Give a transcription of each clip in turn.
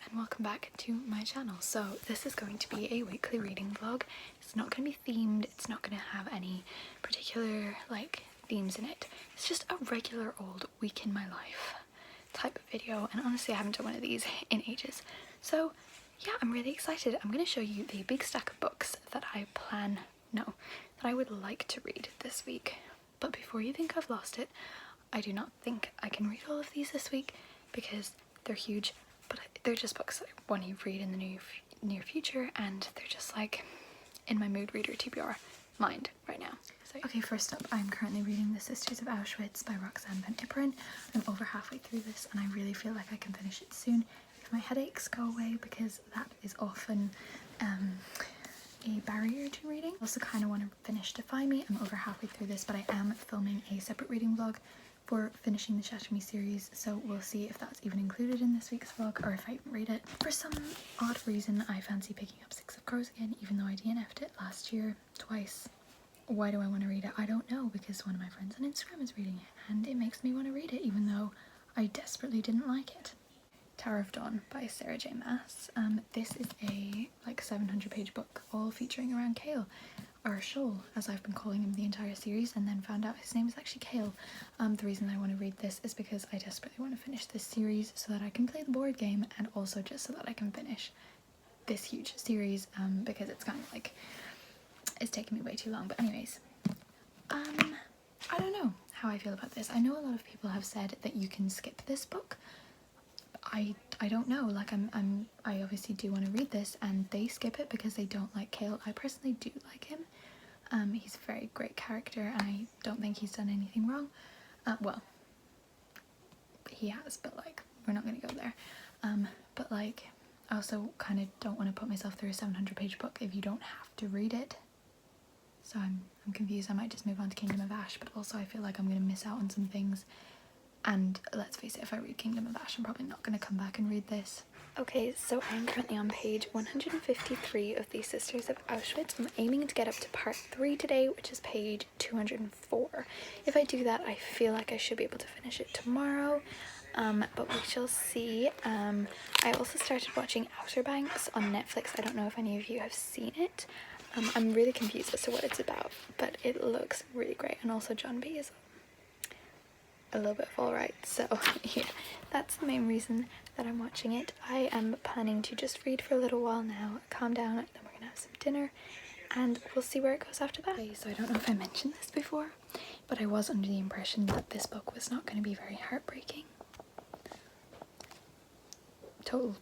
and welcome back to my channel. So this is going to be a weekly reading vlog. It's not going to be themed, it's not going to have any particular themes in it. It's just a regular old week in my life type of video, and honestly I haven't done one of these in ages. So yeah, I'm really excited. I'm going to show you the big stack of books that I would like to read this week. But before you think I've lost it, I do not think I can read all of these this week because they're huge, but they're just books that I want to read in the near future, and they're just like in my mood reader TBR mind right now. So, okay, first up, I'm currently reading The Sisters of Auschwitz by Roxanne Van Ipperen. I'm over halfway through this and I really feel like I can finish it soon if my headaches go away, because that is often a barrier to reading. I also kind of want to finish Defy Me. I'm over halfway through this, but I am filming a separate reading vlog for finishing the Shatter Me series, so we'll see if that's even included in this week's vlog or if I read it. For some odd reason, I fancy picking up Six of Crows again, even though I DNF'd it last year twice. Why do I want to read it? I don't know, because one of my friends on Instagram is reading it and it makes me want to read it even though I desperately didn't like it. Tower of Dawn by Sarah J Maas. This is a 700-page book all featuring around Kale, or Shoal as I've been calling him the entire series, and then found out his name is actually Kale. The reason I want to read this is because I desperately want to finish this series so that I can play the board game, and also just so that I can finish this huge series, because it's kind of it's taking me way too long. But anyways, I don't know how I feel about this. I know a lot of people have said that you can skip this book. I don't know, I obviously do want to read this, and they skip it because they don't like Kale. I personally do like him. He's a very great character and I don't think he's done anything wrong. Well, he has, but we're not going to go there. But I also kind of don't want to put myself through a 700-page book if you don't have to read it. So I'm confused. I might just move on to Kingdom of Ash, but also I feel like I'm going to miss out on some things. And let's face it, if I read Kingdom of Ash, I'm probably not going to come back and read this. Okay, so I'm currently on page 153 of The Sisters of Auschwitz. I'm aiming to get up to part 3 today, which is page 204. If I do that, I feel like I should be able to finish it tomorrow, but we shall see. I also started watching Outer Banks on Netflix. I don't know if any of you have seen it. I'm really confused as to what it's about, but it looks really great, and also John B is a little bit of alright, so yeah, that's the main reason that I'm watching it. I am planning to just read for a little while now, calm down, and then we're gonna have some dinner and we'll see where it goes after that. Okay, so I don't know if I mentioned this before, but I was under the impression that this book was not going to be very heartbreaking. Total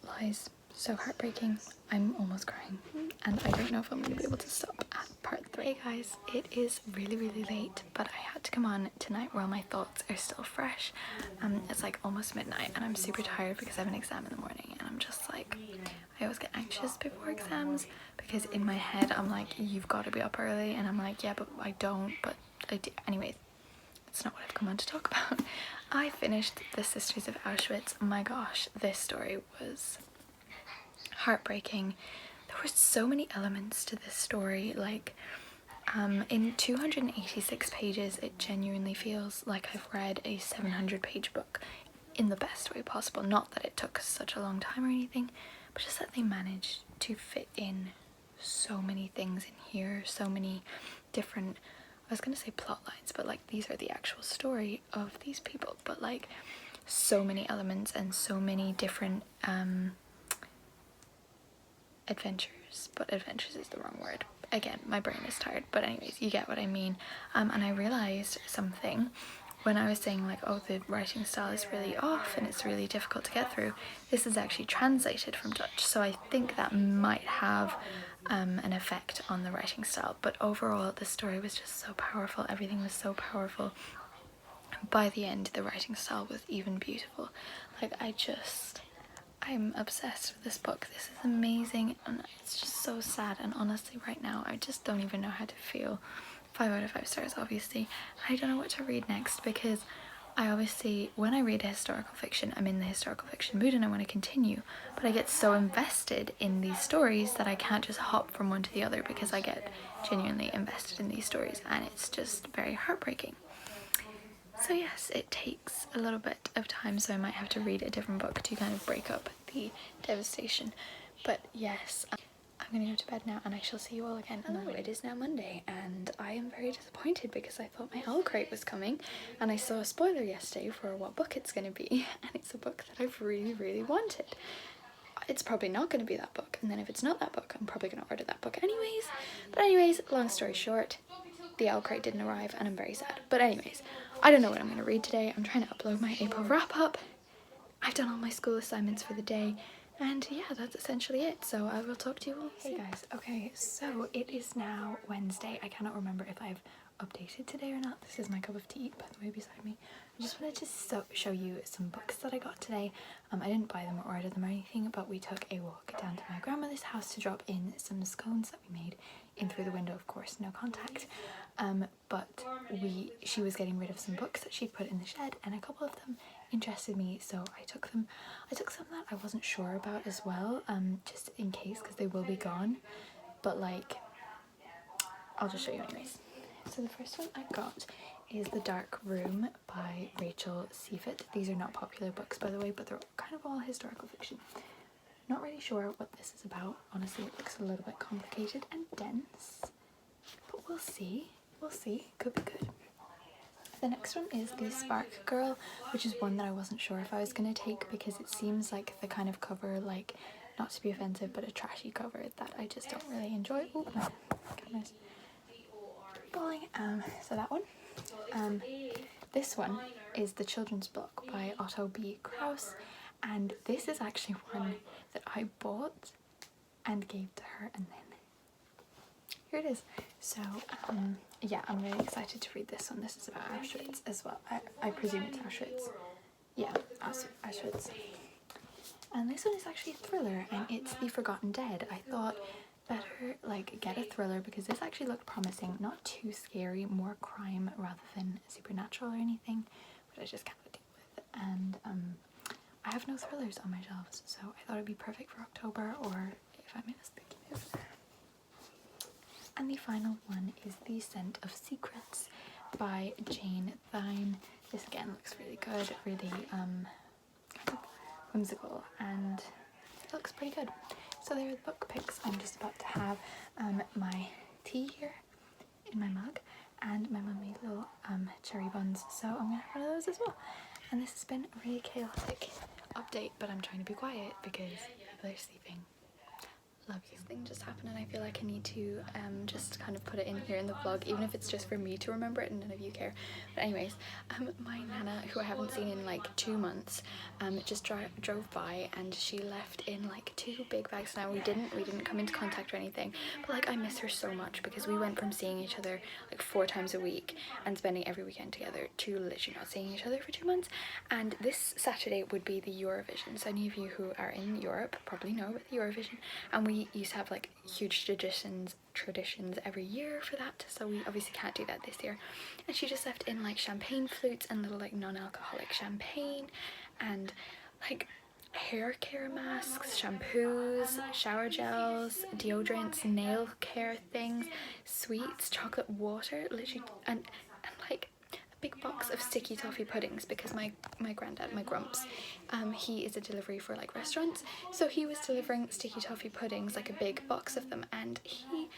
lies. So heartbreaking. I'm almost crying, and I don't know if I'm going to be able to stop at part 3. Hey guys, it is really late, but I had to come on tonight while my thoughts are still fresh. It's almost midnight and I'm super tired because I have an exam in the morning, and I'm just I always get anxious before exams because in my head I'm you've got to be up early, and I'm yeah, but I don't, but I do. Anyways, it's not what I've come on to talk about. I finished The Sisters of Auschwitz. My gosh, this story was heartbreaking. There were so many elements to this story. In 286 pages, it genuinely feels like I've read a 700-page book in the best way possible. Not that it took such a long time or anything, but just that they managed to fit in so many things in here, so many different, I was gonna say plot lines, but these are the actual story of these people, but so many elements and so many different adventures, but adventures is the wrong word. Again, my brain is tired, but anyways, you get what I mean. And I realized something when I was saying oh, the writing style is really off and it's really difficult to get through. This is actually translated from Dutch, so I think that might have an effect on the writing style, but overall the story was just so powerful. Everything was so powerful. By the end, the writing style was even beautiful. I'm obsessed with this book. This is amazing, and it's just so sad, and honestly right now I just don't even know how to feel. 5 out of 5 stars obviously. I don't know what to read next, because I obviously, when I read a historical fiction, I'm in the historical fiction mood and I want to continue, but I get so invested in these stories that I can't just hop from one to the other, because I get genuinely invested in these stories and it's just very heartbreaking. So yes, it takes a little bit of time, so I might have to read a different book to kind of break up be devastation. But yes, I'm gonna go to bed now and I shall see you all again. Hello, it is now Monday and I am very disappointed because I thought my owl crate was coming and I saw a spoiler yesterday for what book it's gonna be, and it's a book that I've really wanted. It's probably not going to be that book, and then if it's not that book, I'm probably going to order that book anyways. But anyways, long story short, the owl crate didn't arrive and I'm very sad. But anyways, I don't know what I'm going to read today. I'm trying to upload my April wrap up. I've done all my school assignments for the day, and yeah, that's essentially it. So I will talk to you all soon. Hey guys, okay, so it is now Wednesday. I cannot remember if I've updated today or not. This is my cup of tea, by the way, beside me. I just wanted to show you some books that I got today. I didn't buy them or order them or anything, but we took a walk down to my grandmother's house to drop in some scones that we made in through the window, of course, no contact. But she was getting rid of some books that she'd put in the shed, and a couple of them interested me, so I took them. I took some that I wasn't sure about as well, just in case, because they will be gone, but like, I'll just show you anyways. So the first one I got is The Dark Room by Rachel Seifert. These are not popular books, by the way, but they're kind of all historical fiction. Not really sure what this is about. Honestly, it looks a little bit complicated and dense, but we'll see. We'll see. Could be good. The next one is The Spark Girl, which is one that I wasn't sure if I was going to take because it seems like the kind of cover, like, not to be offensive, but a trashy cover that I just don't really enjoy. Oh, my camera's falling. So that one. This one is The Children's Book by Otto B. Kraus, and this is actually one that I bought and gave to her, and then here it is. So yeah, I'm really excited to read this one. This is about Auschwitz as well. I presume it's Auschwitz. Yeah, Auschwitz. And this one is actually a thriller, and it's The Forgotten Dead. I thought better like get a thriller because this actually looked promising. Not too scary, more crime rather than supernatural or anything, which I just can't deal with. And I have no thrillers on my shelves, so I thought it'd be perfect for October, or if I'm in a spooky mood. And the final one is The Scent of Secrets by Jane Thine. This again looks really good, really kind of whimsical, and it looks pretty good. So there are the book picks. I'm just about to have my tea here in my mug, and my mum made little cherry buns, so I'm gonna have one of those as well. And this has been a really chaotic update, but I'm trying to be quiet because people are sleeping. Love you. This thing just happened and I feel like I need to just kind of put it in here in the vlog, even if it's just for me to remember it and none of you care. But anyways, my nana, who I haven't seen in like 2 months, just drove by, and she left in like 2 big bags. Now we didn't come into contact or anything, but like I miss her so much because we went from seeing each other like 4 times a week and spending every weekend together to literally not seeing each other for 2 months. And this Saturday would be the Eurovision, so any of you who are in Europe probably know about the Eurovision, and we used to have like huge traditions every year for that, so we obviously can't do that this year. And she just left in like champagne flutes and little like non-alcoholic champagne, and like hair care masks, shampoos, shower gels, deodorants, nail care things, sweets, chocolate water, literally, and like big box of sticky toffee puddings, because my granddad, my grumps, he is a delivery for like restaurants, so he was delivering sticky toffee puddings, like a big box of them, and he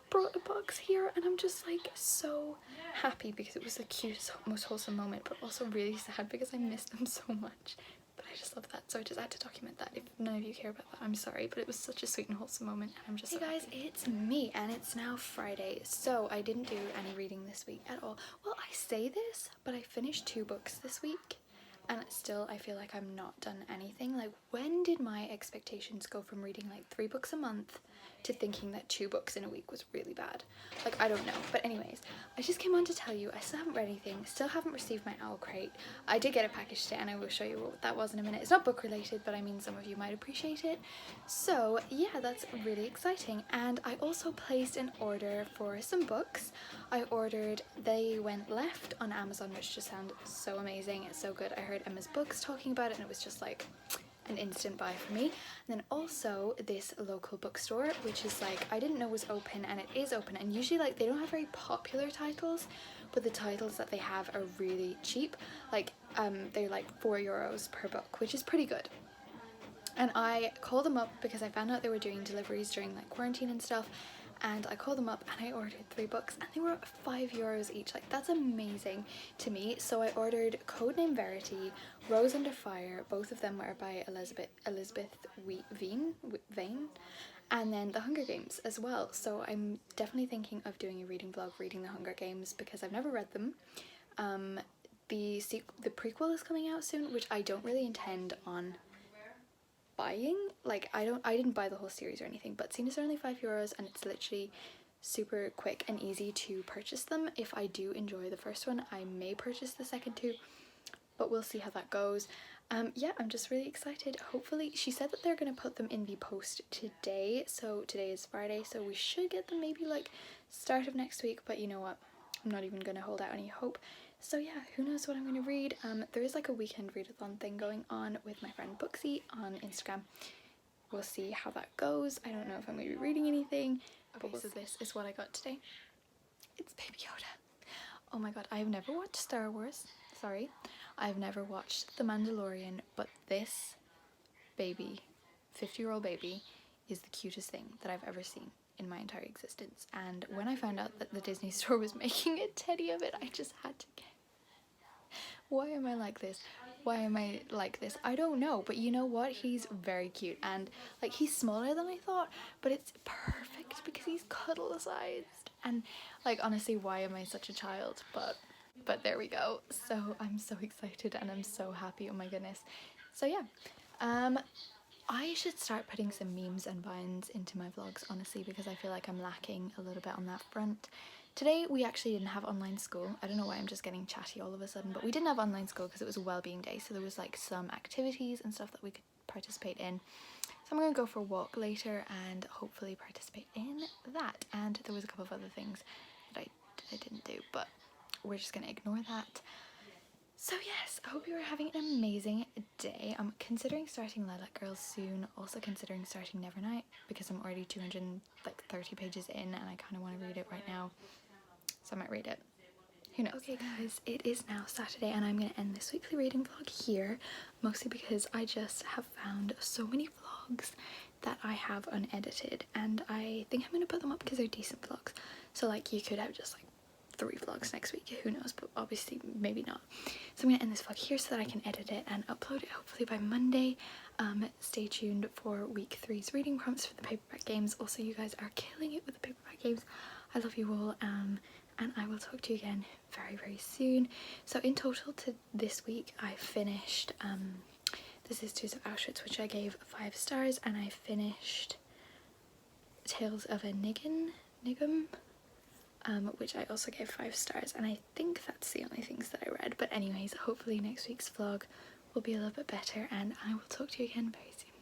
brought a box here, and I'm just like so happy because it was the cutest, most wholesome moment, but also really sad because I missed them so much. But I just love that, so I just had to document that. If none of you care about that, I'm sorry, but it was such a sweet and wholesome moment, and I'm just so happy. Hey guys, it's me, and it's now Friday, so I didn't do any reading this week at all. Well, I say this, but I finished 2 books this week, and still I feel like I'm not done anything. Like, when did my expectations go from reading like 3 books a month to thinking that 2 books in a week was really bad? Like, I don't know. But anyways, I just came on to tell you I still haven't read anything, still haven't received my owl crate. I did get a package today, and I will show you what that was in a minute. It's not book related, but I mean some of you might appreciate it. So yeah, that's really exciting. And I also placed an order for some books. I ordered They Went Left on Amazon, which just sounded so amazing. It's so good. I heard Emma's Books talking about it, and it was just like an instant buy for me. And then also this local bookstore, which is like, I didn't know was open, and it is open, and usually like they don't have very popular titles, but the titles that they have are really cheap. Like they're like €4 per book, which is pretty good. And I called them up because I found out they were doing deliveries during like quarantine and stuff, and I called them up and I ordered 3 books and they were €5 each. Like, that's amazing to me. So I ordered Codename Verity, Rose Under Fire, both of them are by Elizabeth Vane, and then The Hunger Games as well. So I'm definitely thinking of doing a reading vlog reading The Hunger Games because I've never read them. The prequel is coming out soon, which I don't really intend on buying. Like, I didn't buy the whole series or anything, but seeing as they're only €5 and it's literally super quick and easy to purchase them, if I do enjoy the first one I may purchase the second two, but we'll see how that goes. Yeah, I'm just really excited. Hopefully, she said that they're gonna put them in the post today, so today is Friday, so we should get them maybe like start of next week, but you know what, I'm not even gonna hold out any hope. So yeah, who knows what I'm gonna read. There is like a weekend readathon thing going on with my friend Booksy on Instagram. We'll see how that goes. I don't know if I'm gonna be reading anything. Okay, so this is what I got today. It's Baby Yoda. Oh my god, I have never watched Star Wars. Sorry. I've never watched The Mandalorian, but this baby, 50-year-old baby, is the cutest thing that I've ever seen in my entire existence. And when I found out that the Disney store was making a teddy of it, I just had to get. Why am I like this? Why am I like this? I don't know, but you know what? He's very cute, and like, he's smaller than I thought, but it's perfect because he's cuddle sized. And like, honestly, why am I such a child? But there we go. So I'm so excited and I'm so happy. Oh my goodness. So yeah, I should start putting some memes and vines into my vlogs, honestly, because I feel like I'm lacking a little bit on that front. Today we actually didn't have online school. I don't know why I'm just getting chatty all of a sudden, but we didn't have online school because it was a wellbeing day, so there was like some activities and stuff that we could participate in. So I'm going to go for a walk later and hopefully participate in that. And there was a couple of other things that I didn't do, but we're just going to ignore that. So yes, I hope you are having an amazing day. I'm considering starting Lilac Girls soon, also considering starting Nevernight because I'm already 230 pages in and I kind of want to read it right now. So I might read it. Who knows? Okay guys, it is now Saturday and I'm going to end this weekly reading vlog here, mostly because I just have found so many vlogs that I have unedited and I think I'm going to put them up because they're decent vlogs. So like, you could have just like 3 vlogs next week, who knows, but obviously maybe not. So I'm going to end this vlog here so that I can edit it and upload it hopefully by Monday. Stay tuned for week 3's reading prompts for the paperback games. Also, you guys are killing it with the paperback games. I love you all, and I will talk to you again very, very soon. So in total to this week, I finished The Sisters of Auschwitz, which I gave 5 stars, and I finished Tales of a Nigum, which I also gave 5 stars, and I think that's the only things that I read. But anyways, hopefully next week's vlog will be a little bit better, and I will talk to you again very soon.